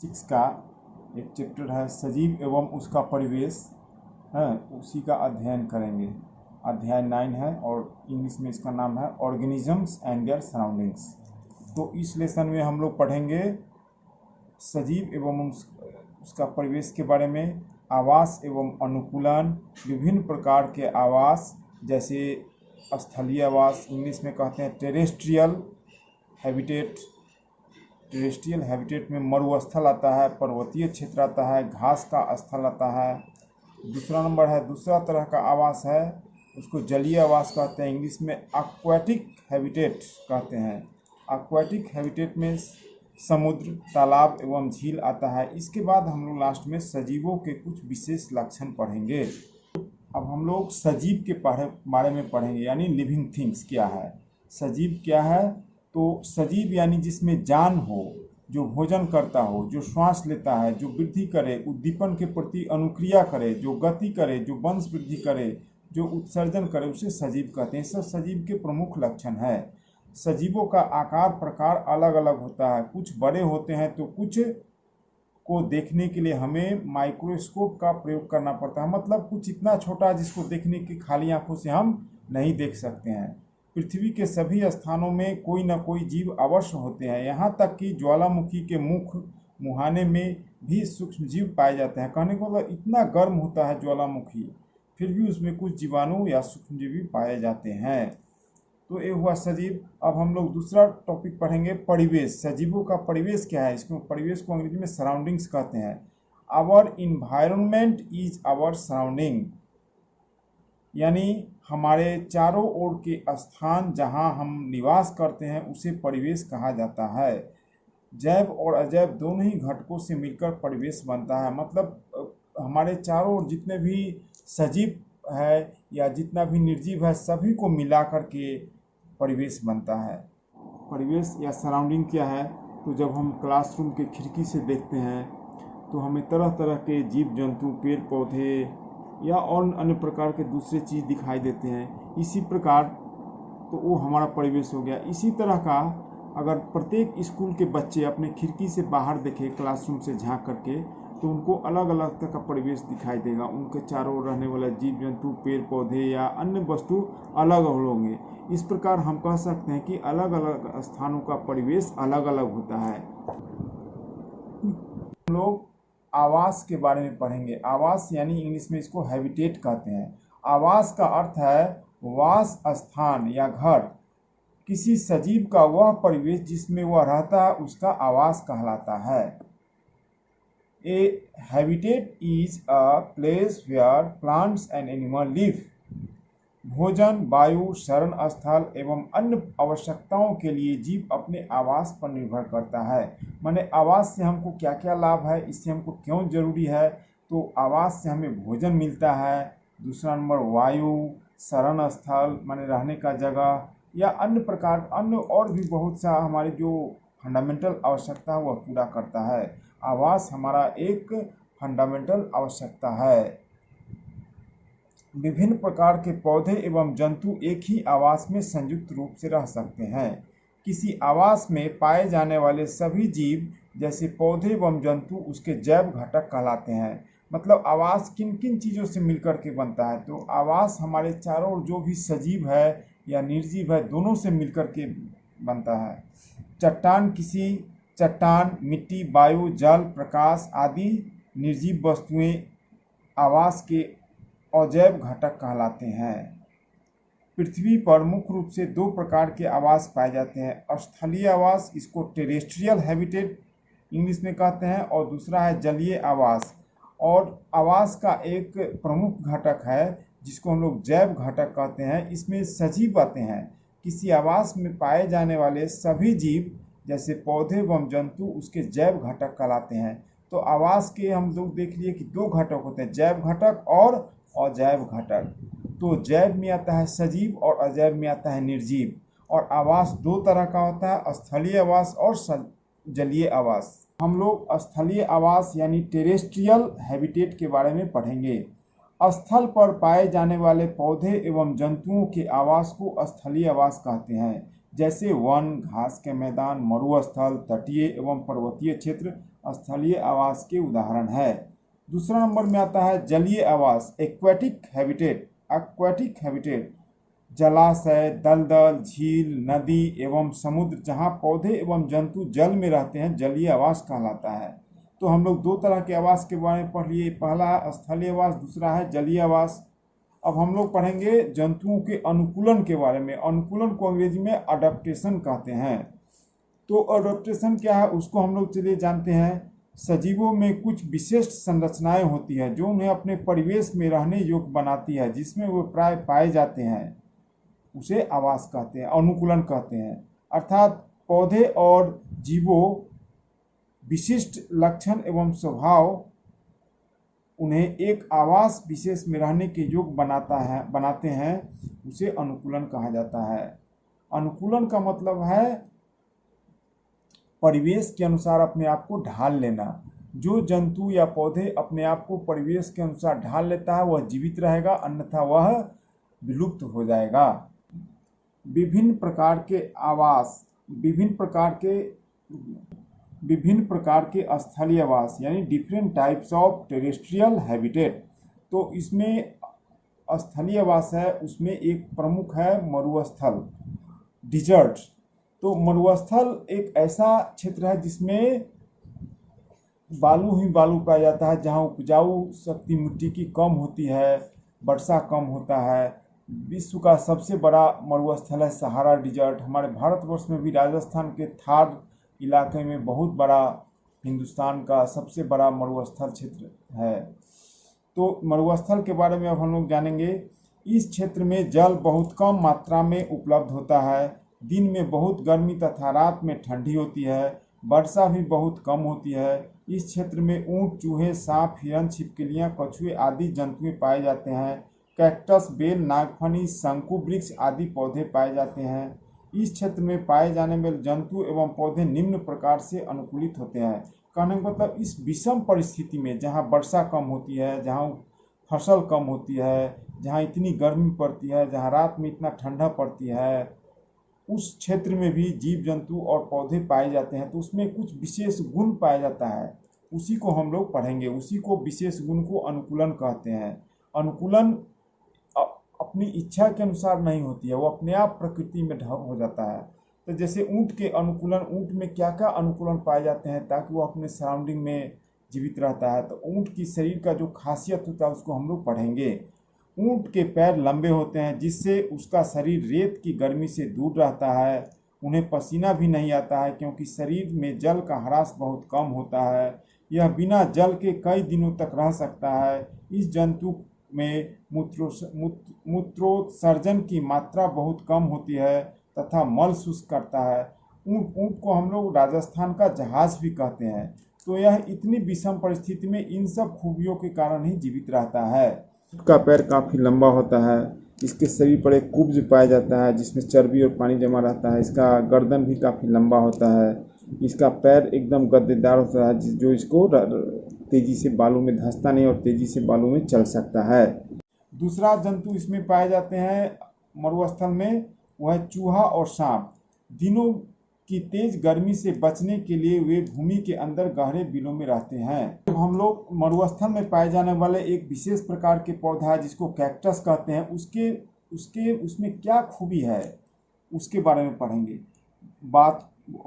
6 का एक चैप्टर है सजीव एवं उसका परिवेश है, उसी का अध्ययन करेंगे। अध्याय 9 है और इंग्लिश में इसका नाम है ऑर्गेनिजम्स एंड देयर सराउंडिंग्स। तो इस लेसन में हम लोग पढ़ेंगे सजीव एवं उसका परिवेश के बारे में, आवास एवं अनुकूलन, विभिन्न प्रकार के आवास जैसे स्थलीय आवास, इंग्लिश में कहते हैं टेरेस्ट्रियल हैबिटेट। टेरेस्ट्रियल हैबिटेट में मरुस्थल आता है, पर्वतीय क्षेत्र आता है, घास का स्थल आता है। दूसरा नंबर है, दूसरा तरह का आवास है उसको जलीय आवास कहते हैं, इंग्लिश में एक्वाटिक हैबिटेट कहते हैं। एक्वाटिक हैबिटेट में समुद्र, तालाब एवं झील आता है। इसके बाद हम लोग लास्ट में सजीवों के कुछ विशेष लक्षण पढ़ेंगे। अब हम लोग सजीव के बारे में पढ़ेंगे, यानी लिविंग थिंग्स क्या है। सजीव क्या है? तो सजीव यानी जिसमें जान हो, जो भोजन करता हो, जो श्वास लेता है, जो वृद्धि करे, उद्दीपन के प्रति अनुक्रिया करे, जो गति करे, जो वंश वृद्धि करे, जो उत्सर्जन करे, उसे सजीव कहते हैं। सब सजीव के प्रमुख लक्षण है। सजीवों का आकार प्रकार अलग अलग होता है, कुछ बड़े होते हैं तो कुछ को देखने के लिए हमें माइक्रोस्कोप का प्रयोग करना पड़ता है, मतलब कुछ इतना छोटा जिसको देखने की खाली आंखों से हम नहीं देख सकते हैं। पृथ्वी के सभी स्थानों में कोई न कोई जीव अवश्य होते हैं, यहाँ तक कि ज्वालामुखी के मुहाने में भी सूक्ष्म जीव पाए जाते हैं। कहने का मतलब इतना गर्म होता है ज्वालामुखी, फिर भी उसमें कुछ जीवाणु या सूक्ष्मजीवी पाए जाते हैं। तो ये हुआ सजीव। अब हम लोग दूसरा टॉपिक पढ़ेंगे परिवेश। सजीवों का परिवेश क्या है? इसको परिवेश को अंग्रेजी में सराउंडिंग्स कहते हैं। Our environment is our surrounding, यानी हमारे चारों ओर के स्थान जहां हम निवास करते हैं उसे परिवेश कहा जाता है। जैव और अजैव दोनों ही घटकों से मिलकर परिवेश बनता है, मतलब हमारे चारों ओर जितने भी सजीव है या जितना भी निर्जीव है सभी को मिला करके परिवेश बनता है। परिवेश या सराउंडिंग क्या है? तो जब हम क्लासरूम के खिड़की से देखते हैं तो हमें तरह तरह के जीव जंतु, पेड़ पौधे या और अन्य प्रकार के दूसरे चीज़ दिखाई देते हैं। इसी प्रकार तो वो हमारा परिवेश हो गया। इसी तरह का अगर प्रत्येक स्कूल के बच्चे अपने खिड़की से बाहर देखें क्लासरूम से झांक करके तो उनको अलग अलग तरह का परिवेश दिखाई देगा। उनके चारों ओर रहने वाले जीव जंतु, पेड़ पौधे या अन्य वस्तु अलग होंगे। इस प्रकार हम कह सकते हैं कि अलग अलग स्थानों का परिवेश अलग अलग होता है। हम लोग आवास के बारे में पढ़ेंगे। आवास यानी इंग्लिश में इसको हैबिटेट कहते हैं। आवास का अर्थ है वास स्थान या घर। किसी सजीव का वह परिवेश जिसमें वह रहता है उसका आवास कहलाता है। A habitat is a place where plants and animals live. भोजन, वायु, शरण स्थल एवं अन्य आवश्यकताओं के लिए जीव अपने आवास पर निर्भर करता है। माने आवास से हमको क्या क्या लाभ है, इससे हमको क्यों जरूरी है? तो आवास से हमें भोजन मिलता है, दूसरा नंबर वायु, शरण स्थल माने रहने का जगह, या अन्य प्रकार अन्य और भी बहुत सा हमारी जो फंडामेंटल आवश्यकता है वह पूरा करता है। आवास हमारा एक फंडामेंटल आवश्यकता है। विभिन्न प्रकार के पौधे एवं जंतु एक ही आवास में संयुक्त रूप से रह सकते हैं। किसी आवास में पाए जाने वाले सभी जीव जैसे पौधे एवं जंतु उसके जैव घटक कहलाते हैं। मतलब आवास किन किन चीज़ों से मिलकर के बनता है? तो आवास हमारे चारों ओर जो भी सजीव है या निर्जीव है दोनों से मिलकर के बनता है। चट्टान, मिट्टी, वायु, जल, प्रकाश आदि निर्जीव वस्तुएं आवास के अजैव घटक कहलाते हैं। पृथ्वी पर मुख्य रूप से दो प्रकार के आवास पाए जाते हैं। स्थलीय आवास, इसको टेरेस्ट्रियल हैबिटेट इंग्लिश में कहते हैं, और दूसरा है जलीय आवास। और आवास का एक प्रमुख घटक है जिसको हम लोग जैव घटक कहते हैं। इसमें सजीव आते हैं। किसी आवास में पाए जाने वाले सभी जीव जैसे पौधे एवं जंतु उसके जैव घटक कहलाते हैं। तो आवास के हम लोग देख लिए कि दो घटक होते हैं, जैव घटक और अजैव घटक। तो जैव में आता है सजीव और अजैव में आता है निर्जीव। और आवास दो तरह का होता है, स्थलीय आवास और जलीय आवास। हम लोग स्थलीय आवास यानी टेरेस्ट्रियल हैबिटेट के बारे में पढ़ेंगे। स्थल पर पाए जाने वाले पौधे एवं जंतुओं के आवास को स्थलीय आवास कहते हैं, जैसे वन, घास के मैदान, मरुस्थल, तटीय एवं पर्वतीय क्षेत्र स्थलीय आवास के उदाहरण है। दूसरा नंबर में आता है जलीय आवास, एक्वेटिक हैबिटेट। एक्वेटिक हैबिटेट जलाशय, दलदल, झील, नदी एवं समुद्र जहाँ पौधे एवं जंतु जल में रहते हैं जलीय आवास कहलाता है। तो हम लोग दो तरह के आवास के बारे में पढ़ लिए, पहला स्थलीय आवास, दूसरा है जलीय आवास। अब हम लोग पढ़ेंगे जंतुओं के अनुकूलन के बारे में। अनुकूलन को अंग्रेजी में अडेप्टेशन कहते हैं। तो अडेप्टेशन क्या है उसको हम लोग चलिए जानते हैं। सजीवों में कुछ विशिष्ट संरचनाएं होती है जो उन्हें अपने परिवेश में रहने योग्य बनाती है, जिसमें वो प्राय पाए जाते हैं, उसे आवास कहते हैं, अनुकूलन कहते हैं। अर्थात पौधे और जीवों विशिष्ट लक्षण एवं स्वभाव उन्हें एक आवास विशेष में रहने के योग्य बनाते हैं, उसे अनुकूलन कहा जाता है। अनुकूलन का मतलब है परिवेश के अनुसार अपने आप को ढाल लेना। जो जंतु या पौधे अपने आप को परिवेश के अनुसार ढाल लेता है वह जीवित रहेगा, अन्यथा वह विलुप्त हो जाएगा। विभिन्न प्रकार के आवास, विभिन्न प्रकार के स्थलीय आवास यानी different types of terrestrial habitat. तो इसमें स्थलीय आवास है, उसमें एक प्रमुख है मरुस्थल, डिजर्ट। तो मरुस्थल एक ऐसा क्षेत्र है जिसमें बालू ही बालू पाया जाता है, जहाँ उपजाऊ शक्ति मिट्टी की कम होती है, वर्षा कम होता है। विश्व का सबसे बड़ा मरुस्थल है सहारा डिजर्ट। हमारे भारतवर्ष में भी राजस्थान के थार इलाके में बहुत बड़ा, हिंदुस्तान का सबसे बड़ा मरुस्थल क्षेत्र है। तो मरुस्थल के बारे में अब हम लोग जानेंगे। इस क्षेत्र में जल बहुत कम मात्रा में उपलब्ध होता है, दिन में बहुत गर्मी तथा रात में ठंडी होती है, वर्षा भी बहुत कम होती है। इस क्षेत्र में ऊंट, चूहे, सांप, हिरन, छिपकलियां, कछुए आदि जंतु पाए जाते हैं। कैक्टस, बेल, नागफनी, शंकु वृक्ष आदि पौधे पाए जाते हैं। इस क्षेत्र में पाए जाने वाले जंतु एवं पौधे निम्न प्रकार से अनुकूलित होते हैं। कहने का मतलब इस विषम परिस्थिति में जहाँ वर्षा कम होती है, जहाँ फसल कम होती है, जहाँ इतनी गर्मी पड़ती है, जहाँ रात में इतना ठंडा पड़ती है, उस क्षेत्र में भी जीव जंतु और पौधे पाए जाते हैं। तो उसमें कुछ विशेष गुण पाया जाता है, उसी को हम लोग पढ़ेंगे। उसी को विशेष गुण को अनुकूलन कहते हैं। अनुकूलन अपनी इच्छा के अनुसार नहीं होती है, वो अपने आप प्रकृति में हो जाता है। तो जैसे ऊंट के अनुकूलन, ऊंट में क्या क्या अनुकूलन पाए जाते हैं ताकि वो अपने सराउंडिंग में जीवित रहता है। तो ऊंट की शरीर का जो खासियत होता है उसको हम लोग पढ़ेंगे। ऊंट के पैर लंबे होते हैं जिससे उसका शरीर रेत की गर्मी से दूर रहता है। उन्हें पसीना भी नहीं आता है क्योंकि शरीर में जल का ह्रास बहुत कम होता है। यह बिना जल के कई दिनों तक रह सकता है। इस जंतु में मूत्रोत्सर्जन की मात्रा बहुत कम होती है तथा मल शुष्क करता है। ऊंट को हम लोग राजस्थान का जहाज भी कहते हैं। तो यह इतनी विषम परिस्थिति में इन सब खूबियों के कारण ही जीवित रहता है। इसका पैर काफ़ी लंबा होता है, इसके शरीर पर एक कुब्ज पाया जाता है जिसमें चर्बी और पानी जमा रहता है। इसका गर्दन भी काफ़ी लंबा होता है। इसका पैर एकदम गद्देदार होता है जो इसको तेजी से बालू में धंसता नहीं और तेजी से बालू में चल सकता है। दूसरा जंतु इसमें पाए जाते हैं मरुस्थल में, वह है चूहा और सांप। दिनों की तेज गर्मी से बचने के लिए वे भूमि के अंदर गहरे बिलों में रहते हैं। तो हम लोग मरुस्थल में पाए जाने वाले एक विशेष प्रकार के पौधा है जिसको कैक्टस कहते हैं, उसमें क्या खूबी है उसके बारे में पढ़ेंगे।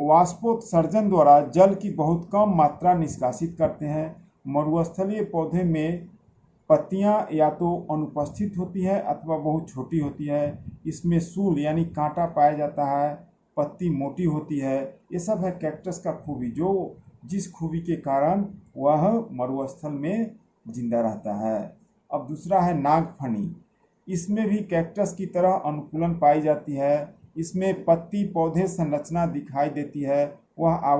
वाष्पोत्सर्जन द्वारा जल की बहुत कम मात्रा निष्कासित करते हैं। मरुस्थलीय पौधे में पत्तियां या तो अनुपस्थित होती है अथवा बहुत छोटी होती है। इसमें सूल यानी कांटा पाया जाता है, पत्ती मोटी होती है। ये सब है कैक्टस का खूबी, जो जिस खूबी के कारण वह मरुस्थल में जिंदा रहता है। अब दूसरा है नागफनी। इसमें भी कैक्टस की तरह अनुकूलन पाई जाती है। इसमें पत्ती पौधे संरचना दिखाई देती है। वह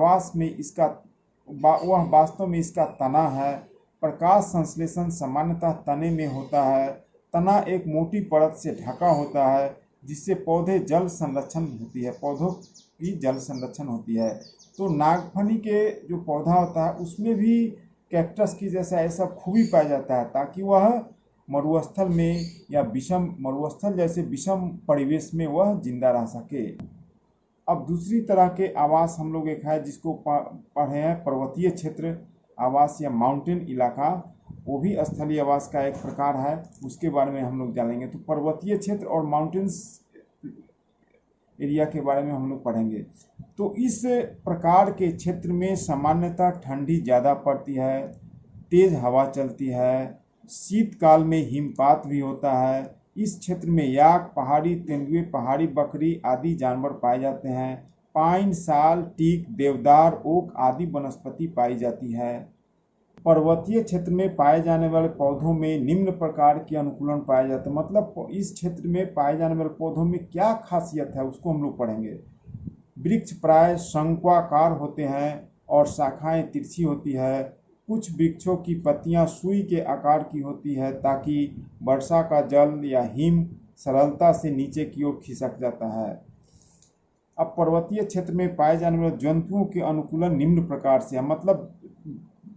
वास्तव में इसका तना है। प्रकाश संश्लेषण सामान्यतः तने में होता है। तना एक मोटी परत से ढका होता है जिससे पौधों की जल संरक्षण होती है। तो नागफनी के जो पौधा होता है उसमें भी कैक्टस की जैसा ऐसा खूबी पाया जाता है ताकि वह मरुस्थल में या मरुस्थल जैसे विषम परिवेश में वह जिंदा रह सके। अब दूसरी तरह के आवास हम लोग एक है जिसको पढ़े हैं पर्वतीय क्षेत्र आवास या माउंटेन इलाका, वो भी स्थलीय आवास का एक प्रकार है, उसके बारे में हम लोग जानेंगे। तो पर्वतीय क्षेत्र और माउंटेन्स एरिया के बारे में हम लोग पढ़ेंगे। तो इस प्रकार के क्षेत्र में सामान्यतः ठंडी ज़्यादा पड़ती है, तेज़ हवा चलती है, शीतकाल में हिमपात भी होता है। इस क्षेत्र में याक, पहाड़ी तेंदुए, पहाड़ी बकरी आदि जानवर पाए जाते हैं। पाइन, साल, टीक, देवदार, ओक आदि वनस्पति पाई जाती है। पर्वतीय क्षेत्र में पाए जाने वाले पौधों में निम्न प्रकार के अनुकूलन पाए जाते हैं। मतलब इस क्षेत्र में पाए जाने वाले पौधों में क्या खासियत है उसको हम लोग पढ़ेंगे। वृक्ष प्राय शंक्वाकार होते हैं और शाखाएं तिरछी होती है। कुछ वृक्षों की पत्तियां सुई के आकार की होती है ताकि वर्षा का जल या हिम सरलता से नीचे की ओर खिसक जाता है। अब पर्वतीय क्षेत्र में पाए जाने वाले जंतुओं के अनुकूलन निम्न प्रकार से है। मतलब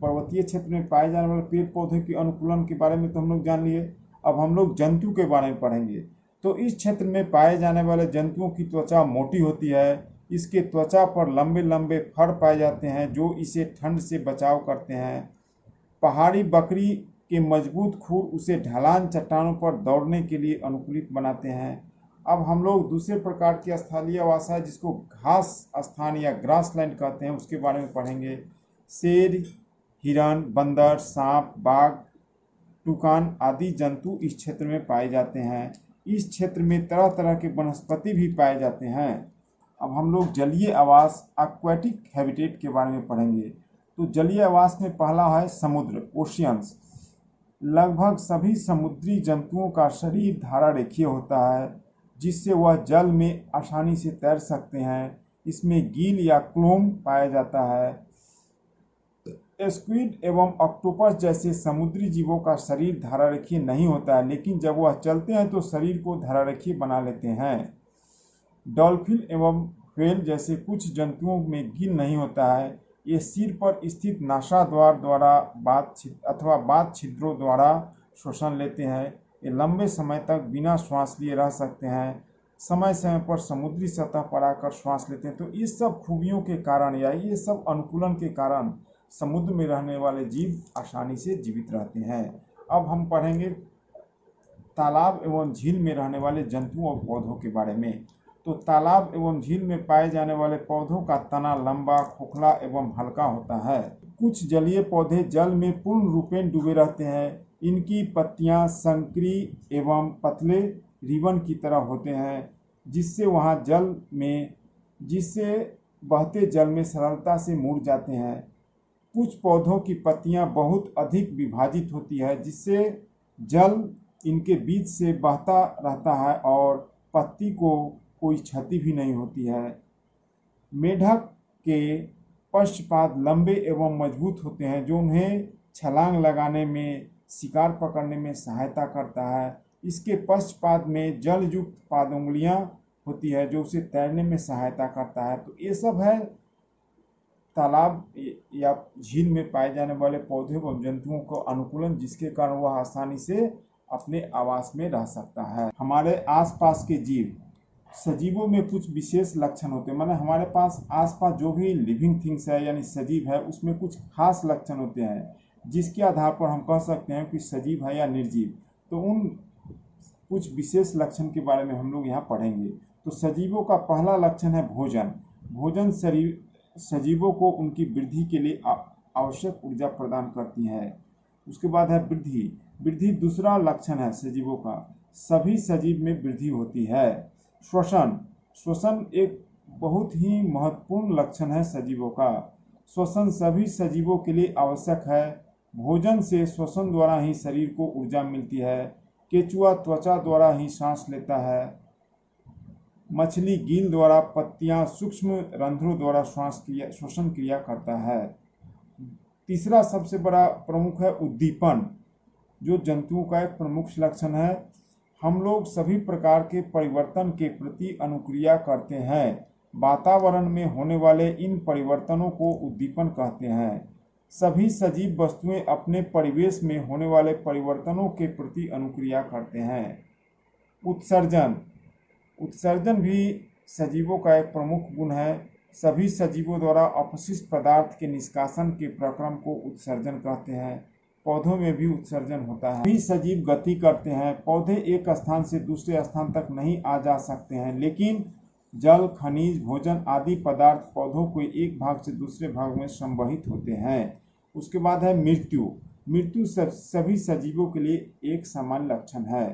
पर्वतीय क्षेत्र में पाए जाने वाले पेड़ पौधे के अनुकूलन के बारे में तो हम लोग जान लिए, अब हम लोग जंतु के बारे में पढ़ेंगे। तो इस क्षेत्र में पाए जाने वाले जंतुओं की त्वचा मोटी होती है। इसके त्वचा पर लंबे लंबे फर पाए जाते हैं जो इसे ठंड से बचाव करते हैं। पहाड़ी बकरी के मजबूत खुर उसे ढलान चट्टानों पर दौड़ने के लिए अनुकूलित बनाते हैं। अब हम लोग दूसरे प्रकार की स्थलीय आवास है जिसको घास स्थान या ग्रासलैंड कहते हैं, उसके बारे में पढ़ेंगे। शेर, हिरण, बंदर, सांप, बाघ, टूकान आदि जंतु इस क्षेत्र में पाए जाते हैं। इस क्षेत्र में तरह तरह के वनस्पति भी पाए जाते हैं। अब हम लोग जलीय आवास एक्वेटिक हैबिटेट के बारे में पढ़ेंगे। तो जलीय आवास में पहला है समुद्र, ओशियंस। लगभग सभी समुद्री जंतुओं का शरीर धारा रेखीय होता है जिससे वह जल में आसानी से तैर सकते हैं। इसमें गील या क्लोम पाया जाता है। स्क्विड एवं ऑक्टोपस जैसे समुद्री जीवों का शरीर धारारेखीय नहीं होता है, लेकिन जब वह चलते हैं तो शरीर को धारारेखीय बना लेते हैं। डॉल्फिन एवं व्हेल जैसे कुछ जंतुओं में गिल नहीं होता है। ये सिर पर स्थित नासाद्वार द्वारा बात छिद्रों द्वारा श्वसन लेते हैं। ये लंबे समय तक बिना श्वास लिए रह सकते हैं। समय समय पर समुद्री सतह पर आकर श्वास लेते हैं। तो इस सब खूबियों के कारण या ये सब अनुकूलन के कारण समुद्र में रहने वाले जीव आसानी से जीवित रहते हैं। अब हम पढ़ेंगे तालाब एवं झील में रहने वाले जंतुओं और पौधों के बारे में। तो तालाब एवं झील में पाए जाने वाले पौधों का तना लंबा, खोखला एवं हल्का होता है। कुछ जलीय पौधे जल में पूर्ण रूपेण डूबे रहते हैं। इनकी पत्तियां संकरी एवं पतले रिबन की तरह होते हैं जिससे बहते जल में सरलता से मुड़ जाते हैं। कुछ पौधों की पत्तियां बहुत अधिक विभाजित होती है जिससे जल इनके बीच से बहता रहता है और पत्ती को कोई क्षति भी नहीं होती है। मेढक के पश्चपाद लंबे एवं मजबूत होते हैं जो उन्हें छलांग लगाने में, शिकार पकड़ने में सहायता करता है। इसके पश्चपाद में जलयुक्त पादुंगलियां होती है जो उसे तैरने में सहायता करता है। तो ये सब है तालाब या झील में पाए जाने वाले पौधे व जंतुओं को अनुकूलन, जिसके कारण वह आसानी से अपने आवास में रह सकता है। हमारे आसपास के जीव सजीवों में कुछ विशेष लक्षण होते हैं। माने हमारे पास आसपास जो भी लिविंग थिंग्स है यानी सजीव है उसमें कुछ खास लक्षण होते हैं जिसके आधार पर हम कह सकते हैं कि सजीव है या निर्जीव। तो उन कुछ विशेष लक्षण के बारे में हम लोग यहाँ पढ़ेंगे। तो सजीवों का पहला लक्षण है भोजन। भोजन सजीवों को उनकी वृद्धि के लिए आवश्यक ऊर्जा प्रदान करती है। उसके बाद है वृद्धि। वृद्धि दूसरा लक्षण है सजीवों का। सभी सजीव में वृद्धि होती है। श्वसन एक बहुत ही महत्वपूर्ण लक्षण है सजीवों का। श्वसन सभी सजीवों के लिए आवश्यक है। भोजन से श्वसन द्वारा ही शरीर को ऊर्जा मिलती है। केंचुआ त्वचा द्वारा ही सांस लेता है। मछली गील द्वारा, पत्तियां सूक्ष्म रंध्रों द्वारा श्वसन क्रिया करता है। तीसरा सबसे बड़ा प्रमुख है उद्दीपन, जो जंतुओं का एक प्रमुख लक्षण है। हम लोग सभी प्रकार के परिवर्तन के प्रति अनुक्रिया करते हैं। वातावरण में होने वाले इन परिवर्तनों को उद्दीपन कहते हैं। सभी सजीव वस्तुएं अपने परिवेश में होने वाले परिवर्तनों के प्रति अनुक्रिया करते हैं। उत्सर्जन भी सजीवों का एक प्रमुख गुण है। सभी सजीवों द्वारा अपशिष्ट पदार्थ के निष्कासन के प्रक्रम को उत्सर्जन कहते हैं। पौधों में भी उत्सर्जन होता है। सभी सजीव गति करते हैं। पौधे एक स्थान से दूसरे स्थान तक नहीं आ जा सकते हैं, लेकिन जल, खनिज, भोजन आदि पदार्थ पौधों को एक भाग से दूसरे भाग में संवहित होते हैं। उसके बाद है मृत्यु। मृत्यु सभी सजीवों के लिए एक सामान्य लक्षण है।